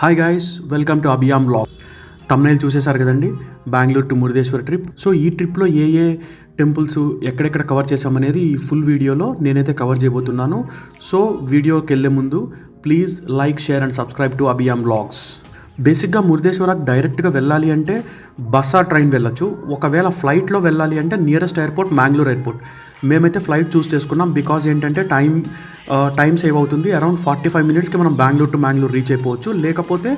Hi guys, welcome to Abhiyam blog. Thumbnail చూసేశారు కదండి, Bengaluru to Murudeshwara trip. So ఈ ట్రిప్లో ఏ ఏ టెంపుల్స్ ఎక్కడెక్కడ కవర్ చేసామనేది ఈ ఫుల్ వీడియోలో నేనైతే కవర్ చేయబోతున్నాను. సో వీడియోకి వెళ్ళే ముందు please like, share and subscribe to Abhiyam blogs. బేసిక్గా మురుదేశ్వరకు డైరెక్ట్గా వెళ్ళాలి అంటే బస్ ఆర్ ట్రైన్ వెళ్ళొచ్చు. ఒకవేళ ఫ్లైట్లో వెళ్ళాలి అంటే నియరెస్ట్ ఎయిర్పోర్ట్ మ్యాంగ్లూర్ ఎయిర్పోర్ట్. మేమైతే ఫ్లైట్ చూస్ చేసుకున్నాం బికాజ్ ఏంటంటే టైం సేవ్ అవుతుంది. అరౌండ్ 45 మినిట్స్కి మనం బెంగళూరు టు మ్యాంగ్లూర్ రీచ్ అయిపోవచ్చు. లేకపోతే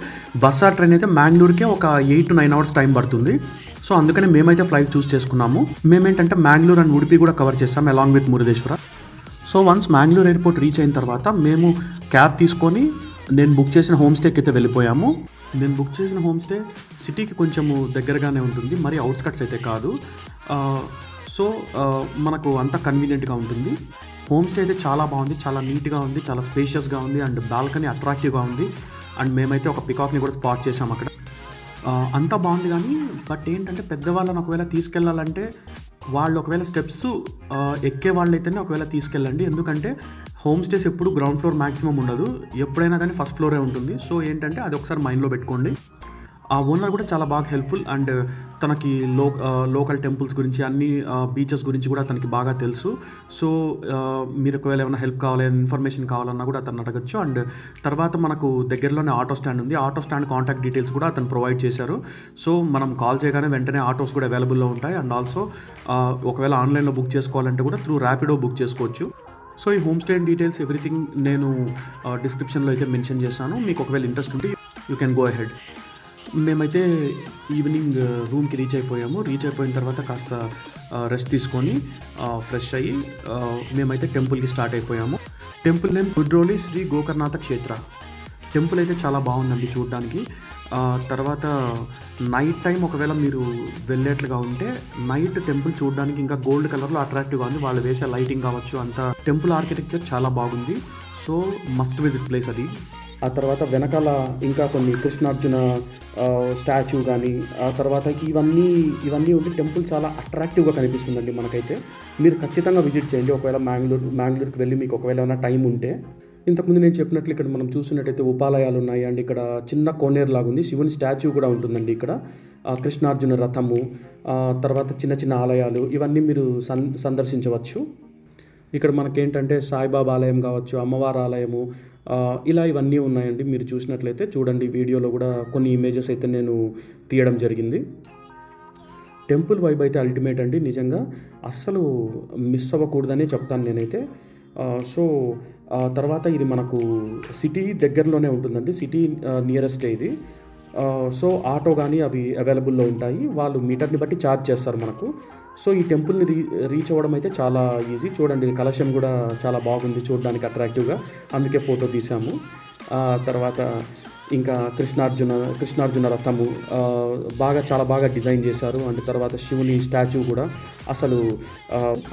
బస్ ఆర్ ట్రైన్ అయితే మ్యాంగ్లూర్కే ఒక 8 to 9 hours టైం పడుతుంది. సో అందుకని మేమైతే ఫ్లైట్ చూస్ చేసుకున్నాము. మేమేంటంటే మ్యాంగ్లూర్ అండ్ ఉడిపి కూడా కవర్ చేస్తాం along with Murudeshwara. So once Mangalore airport reach అయిన తర్వాత మేము క్యాబ్ తీసుకొని నేను బుక్ చేసిన హోమ్ స్టేకి అయితే వెళ్ళిపోయాము. నేను బుక్ చేసిన హోమ్ స్టే సిటీకి కొంచెము దగ్గరగానే ఉంటుంది, మరి అవుట్స్కట్స్ అయితే కాదు. సో మనకు అంతా కన్వీనియంట్గా ఉంటుంది. హోమ్ స్టే అయితే చాలా బాగుంది, చాలా నీట్గా ఉంది, చాలా స్పేషియస్గా ఉంది అండ్ బాల్కనీ అట్రాక్టివ్గా ఉంది. అండ్ మేమైతే ఒక పికాక్ని కూడా స్పాట్ చేసాం అక్కడ. అంతా బాగుంది కానీ బట్ ఏంటంటే పెద్దవాళ్ళని ఒకవేళ తీసుకెళ్ళాలంటే వాళ్ళు ఒకవేళ స్టెప్స్ ఎక్కే వాళ్ళైతేనే ఒకవేళ తీసుకెళ్ళండి. ఎందుకంటే హోమ్ స్టేస్ ఎప్పుడు గ్రౌండ్ ఫ్లోర్ మ్యాక్సిమం ఉండదు, ఎప్పుడైనా కానీ ఫస్ట్ ఫ్లోరే ఉంటుంది. సో ఏంటంటే అది ఒకసారి మైండ్లో పెట్టుకోండి. ఆ ఓనర్ కూడా చాలా బాగా హెల్ప్ఫుల్ అండ్ తనకి లోకల్ టెంపుల్స్ గురించి అన్ని బీచెస్ గురించి కూడా తనకి బాగా తెలుసు. సో మీరు ఒకవేళ ఏమైనా హెల్ప్ కావాలి, ఇన్ఫర్మేషన్ కావాలన్నా కూడా అతను అడగచ్చు. అండ్ తర్వాత మనకు దగ్గరలోనే ఆటో స్టాండ్ ఉంది, ఆటో స్టాండ్ కాంటాక్ట్ డీటెయిల్స్ కూడా అతను ప్రొవైడ్ చేశారు. సో మనం కాల్ చేయగానే వెంటనే ఆటోస్ కూడా అవైలబుల్లో ఉంటాయి. అండ్ ఆల్సో ఒకవేళ ఆన్లైన్లో బుక్ చేసుకోవాలంటే కూడా త్రూ ర్యాపిడో బుక్ చేసుకోవచ్చు. సో ఈ హోమ్ స్టే డీటెయిల్స్ ఎవ్రీథింగ్ నేను డిస్క్రిప్షన్లో అయితే మెన్షన్ చేశాను. మీకు ఒకవేళ ఇంట్రెస్ట్ ఉంటే యూ కెన్ గో అహెడ్. మేమైతే ఈవినింగ్ రూమ్కి రీచ్ అయిపోయాము. రీచ్ అయిపోయిన తర్వాత కాస్త రెస్ట్ తీసుకొని ఫ్రెష్ అయ్యి మేమైతే టెంపుల్కి స్టార్ట్ అయిపోయాము. టెంపుల్ నేమ్ కుడ్రోలి శ్రీ గోకర్ణనాథ క్షేత్ర. టెంపుల్ అయితే చాలా బాగుందండి చూడడానికి. తర్వాత నైట్ టైం ఒకవేళ మీరు వెళ్ళేట్లుగా ఉంటే నైట్ టెంపుల్ చూడడానికి ఇంకా గోల్డ్ కలర్లో అట్రాక్టివ్గా ఉంది. వాళ్ళు వేసే లైటింగ్ కావచ్చు, అంతా టెంపుల్ ఆర్కిటెక్చర్ చాలా బాగుంది. సో మస్ట్ విజిట్ ప్లేస్ అది. ఆ తర్వాత వెనకాల ఇంకా కొన్ని కృష్ణార్జున స్టాచ్యూ కానీ ఆ తర్వాత ఇవన్నీ ఉండి టెంపుల్ చాలా అట్రాక్టివ్గా కనిపిస్తుందండి మనకైతే. మీరు ఖచ్చితంగా విజిట్ చేయండి ఒకవేళ మ్యాంగ్లూర్కి వెళ్ళి మీకు ఒకవేళ ఏమైనా టైం ఉంటే. ఇంతకుముందు నేను చెప్పినట్లు ఇక్కడ మనం చూసినట్టయితే ఉపాలయాలు ఉన్నాయి అండ్ ఇక్కడ చిన్న కోనేరు లాగా ఉంది, శివుని స్టాచ్యూ కూడా ఉంటుందండి ఇక్కడ. కృష్ణార్జున రథము, తర్వాత చిన్న చిన్న ఆలయాలు ఇవన్నీ మీరు సందర్శించవచ్చు. ఇక్కడ మనకేంటంటే సాయిబాబా ఆలయం కావచ్చు, అమ్మవారి ఆలయము, ఇలా ఇవన్నీ ఉన్నాయండి. మీరు చూసినట్లయితే చూడండి, వీడియోలో కూడా కొన్ని ఇమేజెస్ అయితే నేను తీయడం జరిగింది. టెంపుల్ వైబ్ అయితే అల్టిమేట్ అండి, నిజంగా అస్సలు మిస్ అవ్వకూడదనే చెప్తాను నేనైతే. సో తర్వాత ఇది మనకు సిటీ దగ్గరలోనే ఉంటుందండి, సిటీ నియరెస్టే ఇది. సో ఆటో కానీ అవి అవైలబుల్లో ఉంటాయి, వాళ్ళు మీటర్ని బట్టి ఛార్జ్ చేస్తారు మనకు. సో ఈ టెంపుల్ని రీచ్ అవ్వడం అయితే చాలా ఈజీ. చూడండి కలశం కూడా చాలా బాగుంది చూడడానికి అట్రాక్టివ్గా, అందుకే ఫోటో తీసాము. తర్వాత ఇంకా కృష్ణార్జున రథము చాలా బాగా డిజైన్ చేశారు. అండ్ తర్వాత శివుని స్టాచ్యూ కూడా అసలు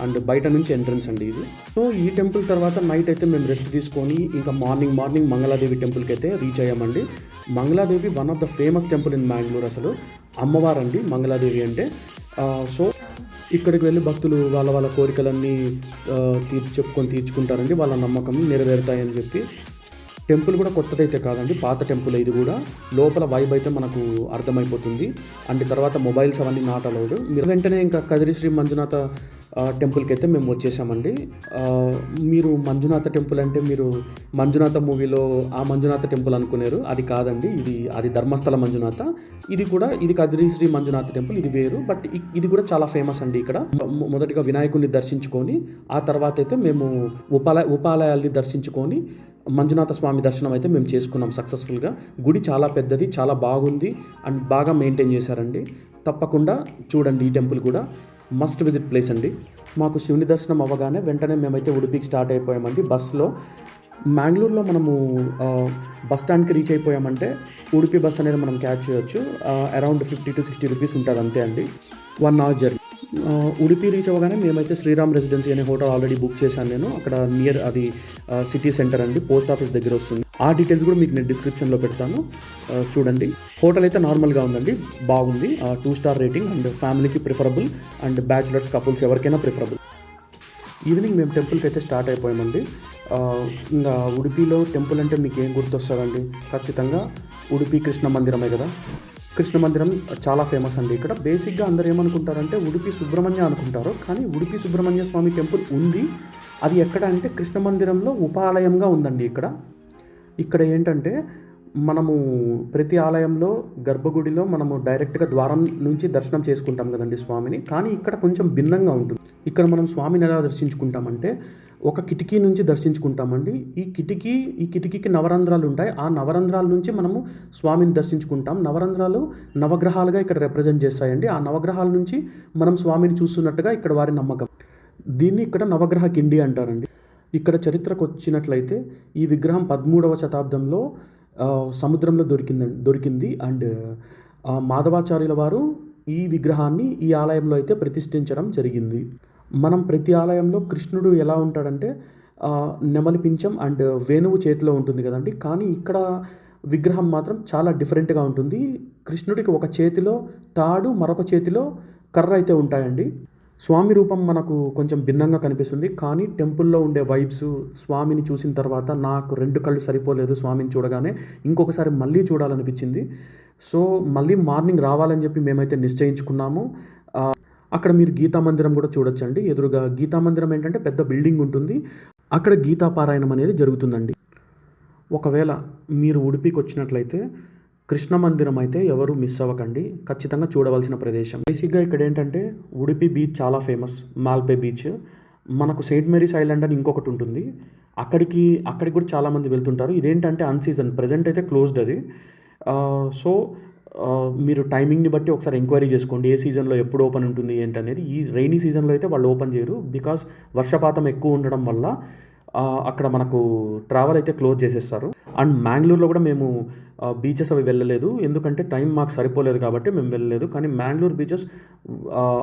అండ్ బయట నుంచి ఎంట్రన్స్ అండి ఇది. సో ఈ టెంపుల్ తర్వాత నైట్ అయితే మేము రెస్ట్ తీసుకొని ఇంకా మార్నింగ్ మంగళాదేవి టెంపుల్కి అయితే రీచ్ అయ్యామండి. Mangaladevi one of the famous temple in Mangalore, అసలు అమ్మవారు అండి మంగళాదేవి అంటే. సో ఇక్కడికి వెళ్ళి భక్తులు వాళ్ళ కోరికలన్నీ తీర్చుకుంటారండి, వాళ్ళ నమ్మకం నెరవేరుతాయని చెప్పి. టెంపుల్ కూడా కొత్తదైతే కాదండి, పాత టెంపుల్ ఇది కూడా. లోపల వైబ్ అయితే మనకు అర్థమైపోతుంది. అండ్ తర్వాత మొబైల్స్ అవన్నీ నాట్ అలౌడ్. మీరు వెంటనే ఇంకా కదిరి శ్రీ మంజునాథ టెంపుల్కి అయితే మేము వచ్చేసామండి. మీరు మంజునాథ టెంపుల్ అంటే మీరు మంజునాథ మూవీలో ఆ మంజునాథ టెంపుల్ అనుకున్నారు, అది కాదండి. అది ధర్మస్థల మంజునాథ. ఇది కదిరి శ్రీ మంజునాథ టెంపుల్, ఇది వేరు. బట్ ఇది కూడా చాలా ఫేమస్ అండి ఇక్కడ. మొదటిగా వినాయకుడిని దర్శించుకొని ఆ తర్వాత అయితే మేము ఉపాలయాల్ని దర్శించుకొని మంజునాథ స్వామి దర్శనం అయితే మేము చేసుకున్నాం సక్సెస్ఫుల్గా. గుడి చాలా పెద్దది, చాలా బాగుంది అండ్ బాగా మెయింటైన్ చేశారండి. తప్పకుండా చూడండి, ఈ టెంపుల్ కూడా మస్ట్ విజిట్ ప్లేస్ అండి. మాకు శివుని దర్శనం అవ్వగానే వెంటనే మేమైతే ఉడిపికి స్టార్ట్ అయిపోయామండి బస్సులో. మ్యాంగ్లూర్లో మనము బస్ స్టాండ్కి రీచ్ అయిపోయామంటే ఉడిపి బస్ అనేది మనం క్యాచ్ చేయొచ్చు. అరౌండ్ 50 to 60 రూపీస్ ఉంటుంది అంతే అండి, 1 hour జర్నీ. ఉడిపి రీచ్ అవ్వగానే మేమైతే శ్రీరామ్ రెసిడెన్సీ అనే హోటల్ ఆల్రెడీ బుక్ చేశాను నేను. అక్కడ నియర్ అది సిటీ సెంటర్ అండి, పోస్ట్ ఆఫీస్ దగ్గర వస్తుంది. ఆ డీటెయిల్స్ కూడా మీకు నేను డిస్క్రిప్షన్లో పెడతాను, చూడండి. హోటల్ అయితే నార్మల్గా ఉందండి, బాగుంది. 2 star రేటింగ్ అండ్ ఫ్యామిలీకి ప్రిఫరబుల్ అండ్ బ్యాచులర్స్ కపుల్స్ ఎవరికైనా ప్రిఫరబుల్. ఈవినింగ్ మేము టెంపుల్కి అయితే స్టార్ట్ అయిపోయామండి. ఇంకా ఉడిపిలో టెంపుల్ అంటే మీకు ఏం గుర్తొస్తుందండి? ఖచ్చితంగా ఉడుపి కృష్ణ మందిరమే కదా. కృష్ణ మందిరం చాలా ఫేమస్ అండి. ఇక్కడ బేసిక్గా అందరు ఏమనుకుంటారంటే ఉడుపి సుబ్రహ్మణ్య అనుకుంటారు, కానీ ఉడుపి సుబ్రహ్మణ్య స్వామి టెంపుల్ ఉంది. అది ఎక్కడ అంటే కృష్ణ మందిరంలో ఉపాలయంగా ఉందండి. ఇక్కడ ఏంటంటే మనము ప్రతి ఆలయంలో గర్భగుడిలో మనము డైరెక్ట్గా ద్వారం నుంచి దర్శనం చేసుకుంటాం కదండి స్వామిని, కానీ ఇక్కడ కొంచెం భిన్నంగా ఉంటుంది. ఇక్కడ మనం స్వామిని ఎలా దర్శించుకుంటామంటే ఒక కిటికీ నుంచి దర్శించుకుంటామండి. ఈ కిటికీకి నవరంధ్రాలు ఉంటాయి. ఆ నవరంధ్రాల నుంచి మనము స్వామిని దర్శించుకుంటాం. నవరంధ్రాలు నవగ్రహాలుగా ఇక్కడ రిప్రజెంట్ చేస్తాయండి. ఆ నవగ్రహాల నుంచి మనం స్వామిని చూస్తున్నట్టుగా ఇక్కడ వారి నమ్మకం. దీన్ని ఇక్కడ నవగ్రహ కిండి అంటారండి. ఇక్కడ చరిత్రకు వచ్చినట్లయితే ఈ విగ్రహం 13వ శతాబ్దంలో సముద్రంలో దొరికింది. అండ్ మాధవాచార్యుల వారు ఈ విగ్రహాన్ని ఈ ఆలయంలో అయితే ప్రతిష్ఠించడం జరిగింది. మనం ప్రతి ఆలయంలో కృష్ణుడు ఎలా ఉంటాడంటే నెమలి పింఛం అండ్ వేణువు చేతిలో ఉంటుంది కదండి, కానీ ఇక్కడ విగ్రహం మాత్రం చాలా డిఫరెంట్గా ఉంటుంది. కృష్ణుడికి ఒక చేతిలో తాడు, మరొక చేతిలో కర్ర అయితే ఉంటాయండి. స్వామి రూపం మనకు కొంచెం భిన్నంగా కనిపిస్తుంది, కానీ టెంపుల్లో ఉండే వైబ్స్ స్వామిని చూసిన తర్వాత నాకు 2 కళ్ళు సరిపోలేదు. స్వామిని చూడగానే ఇంకొకసారి మళ్ళీ చూడాలనిపించింది. సో మళ్ళీ మార్నింగ్ రావాలని చెప్పి మేమైతే నిశ్చయించుకున్నాము. అక్కడ మీరు గీతా మందిరం కూడా చూడొచ్చండి. ఎదురుగా గీతా మందిరం ఏంటంటే పెద్ద బిల్డింగ్ ఉంటుంది. అక్కడ గీతా పారాయణం అనేది జరుగుతుందండి. ఒకవేళ మీరు ఉడిపికి వచ్చినట్లయితే కృష్ణ మందిరం అయితే ఎవరు మిస్ అవ్వకండి, ఖచ్చితంగా చూడవలసిన ప్రదేశం. బేసిక్గా ఇక్కడ ఏంటంటే ఉడిపి బీచ్ చాలా ఫేమస్, మాల్పే బీచ్. మనకు సెయింట్ మేరీస్ ఐలాండ్ అని ఇంకొకటి ఉంటుంది, అక్కడికి కూడా చాలామంది వెళ్తుంటారు. ఇదేంటంటే అన్సీజన్, ప్రజెంట్ అయితే క్లోజ్డ్ అది. సో మీరు టైమింగ్ని బట్టి ఒకసారి ఎంక్వైరీ చేసుకోండి, ఏ సీజన్లో ఎప్పుడు ఓపెన్ ఉంటుంది ఏంటనేది. ఈ రైనీ సీజన్లో అయితే వాళ్ళు ఓపెన్ చేయరు, బికాస్ వర్షపాతం ఎక్కువ ఉండడం వల్ల అక్కడ మనకు ట్రావెల్ అయితే క్లోజ్ చేసేస్తారు. అండ్ మ్యాంగ్లూర్లో కూడా మేము బీచెస్ అవి వెళ్ళలేదు, ఎందుకంటే టైం మాకు సరిపోలేదు కాబట్టి మేము వెళ్ళలేదు. కానీ మ్యాంగ్లూర్ బీచెస్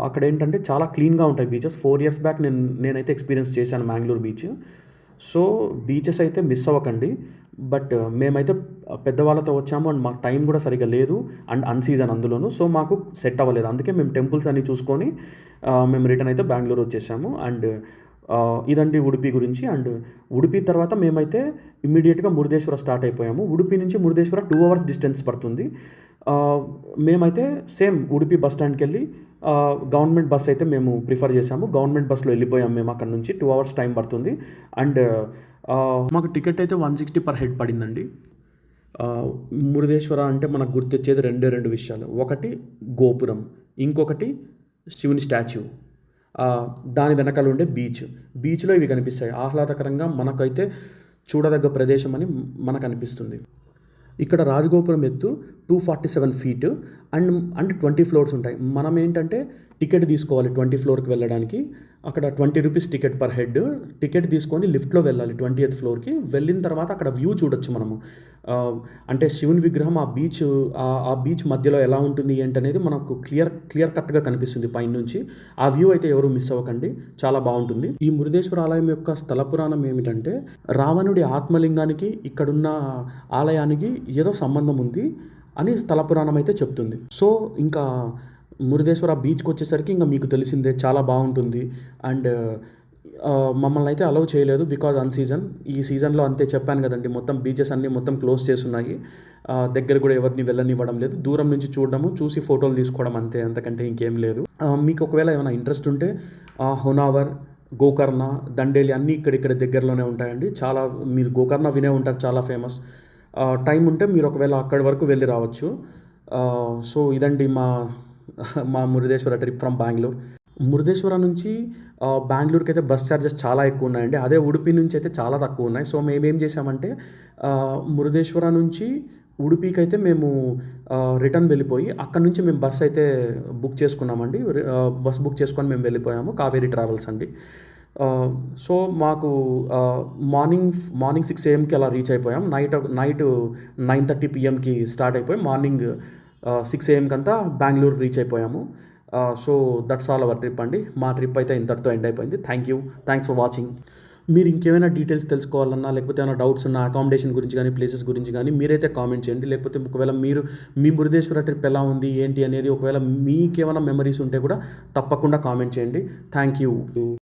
అక్కడ ఏంటంటే చాలా క్లీన్గా ఉంటాయి బీచెస్. 4 years బ్యాక్ నేనైతే ఎక్స్పీరియన్స్ చేశాను మ్యాంగ్లూర్ బీచ్. సో బీచెస్ అయితే మిస్ అవ్వకండి. బట్ మేమైతే పెద్దవాళ్ళతో వచ్చాము అండ్ మాకు టైం కూడా సరిగ్గా లేదు అండ్ అన్సీజన్ అందులోను. సో మాకు సెట్ అవ్వలేదు, అందుకే మేము టెంపుల్స్ అన్ని చూసుకొని మేము రిటర్న్ అయితే బెంగళూరు వచ్చేసాము. అండ్ ఇదండి ఉడిపి గురించి. అండ్ ఉడిపి తర్వాత మేమైతే ఇమ్మీడియట్గా మురుదేశ్వర స్టార్ట్ అయిపోయాము. ఉడిపి నుంచి మురుదేశ్వర 2 hours డిస్టెన్స్ పడుతుంది. మేమైతే సేమ్ ఉడిపి బస్ స్టాండ్కి వెళ్ళి గవర్నమెంట్ బస్ అయితే మేము ప్రిఫర్ చేసాము. గవర్నమెంట్ బస్లో వెళ్ళిపోయాము మేము అక్కడ నుంచి. 2 hours టైం పడుతుంది. అండ్ మాకు టికెట్ అయితే 160 per head పడిందండి. మురుదేశ్వర అంటే మనకు గుర్తొచ్చేది 2 విషయాలు. ఒకటి గోపురం, ఇంకొకటి శివుని స్టాచ్యూ, దాని వెనకాల ఉండే బీచ్లో ఇవి కనిపిస్తాయి. ఆహ్లాదకరంగా మనకైతే చూడదగ్గ ప్రదేశం అని మనకు అనిపిస్తుంది. ఇక్కడ రాజగోపురం ఎత్తు 247 feet అండ్ 20 floors ఉంటాయి. మనం ఏంటంటే టికెట్ తీసుకోవాలి 20 floorకి వెళ్ళడానికి. అక్కడ 20 rupees ticket per head. Ticket తీసుకొని లిఫ్ట్లో వెళ్ళాలి 20th floorకి. వెళ్ళిన తర్వాత అక్కడ వ్యూ చూడొచ్చు మనము. అంటే శివుని విగ్రహం ఆ బీచ్ మధ్యలో ఎలా ఉంటుంది ఏంటనేది మనకు క్లియర్ కట్గా కనిపిస్తుంది పైనుంచి. ఆ వ్యూ అయితే ఎవరు మిస్ అవ్వకండి, చాలా బాగుంటుంది. ఈ మురుదేశ్వర ఆలయం యొక్క స్థల పురాణం ఏమిటంటే రావణుడి ఆత్మలింగానికి ఇక్కడున్న ఆలయానికి ఏదో సంబంధం ఉంది అని స్థల పురాణం అయితే చెప్తుంది. సో ఇంకా మురుదేశ్వర బీచ్కి వచ్చేసరికి ఇంకా మీకు తెలిసిందే, చాలా బాగుంటుంది. అండ్ మమ్మల్ని అయితే అలౌ చేయలేదు బికాజ్ అన్సీజన్. ఈ సీజన్లో అంతే చెప్పాను కదండి, మొత్తం బీచెస్ అన్నీ మొత్తం క్లోజ్ చేస్తున్నాయి. దగ్గర కూడా ఎవరిని వెళ్ళనివ్వడం లేదు. దూరం నుంచి చూసి ఫోటోలు తీసుకోవడం అంతే, అంతకంటే ఇంకేం లేదు. మీకు ఒకవేళ ఏమైనా ఇంట్రెస్ట్ ఉంటే హొనావర్, గోకర్ణ, దండేలి అన్నీ ఇక్కడ దగ్గరలోనే ఉంటాయండి. చాలా మీరు గోకర్ణ వినే ఉంటారు, చాలా ఫేమస్. టైం ఉంటే మీరు ఒకవేళ అక్కడి వరకు వెళ్ళి రావచ్చు. సో ఇదండి మా మురుదేశ్వర ట్రిప్ ఫ్రమ్ బెంగళూరు. మురుదేశ్వర నుంచి బెంగళూరుకి అయితే బస్ ఛార్జెస్ చాలా ఎక్కువ ఉన్నాయండి. అదే ఉడిపి నుంచి అయితే చాలా తక్కువ ఉన్నాయి. సో మేమేం చేసామంటే మురుదేశ్వర నుంచి ఉడిపికి అయితే మేము రిటర్న్ వెళ్ళిపోయి అక్కడ నుంచి మేము బస్ అయితే బుక్ చేసుకున్నామండి. బస్ బుక్ చేసుకొని మేము వెళ్ళిపోయాము, కావేరీ ట్రావెల్స్ అండి. సో మాకు మార్నింగ్ 6 AM అలా రీచ్ అయిపోయాం. నైట్ 9:30 PM స్టార్ట్ అయిపోయి మార్నింగ్ 6 AM అంతా బెంగళూరు రీచ్ అయిపోయాము. So that's all our trip అండి. మా ట్రిప్ అయితే ఇంతటితో ఎండ్ అయిపోయింది. Thanks for watching. మీరు ఇంకేమైనా డీటెయిల్స్ తెలుసుకోవాలన్నా, లేకపోతే ఏమైనా డౌట్స్ ఉన్న అకామిడేషన్ గురించి కానీ, ప్లేసెస్ గురించి కానీ మీరైతే కామెంట్ చేయండి. లేకపోతే ఒకవేళ మీ మురుదేశ్వర ట్రిప్ ఎలా ఉంది ఏంటి అనేది ఒకవేళ మీకేమైనా మెమరీస్ ఉంటే కూడా తప్పకుండా కామెంట్ చేయండి. Thank you.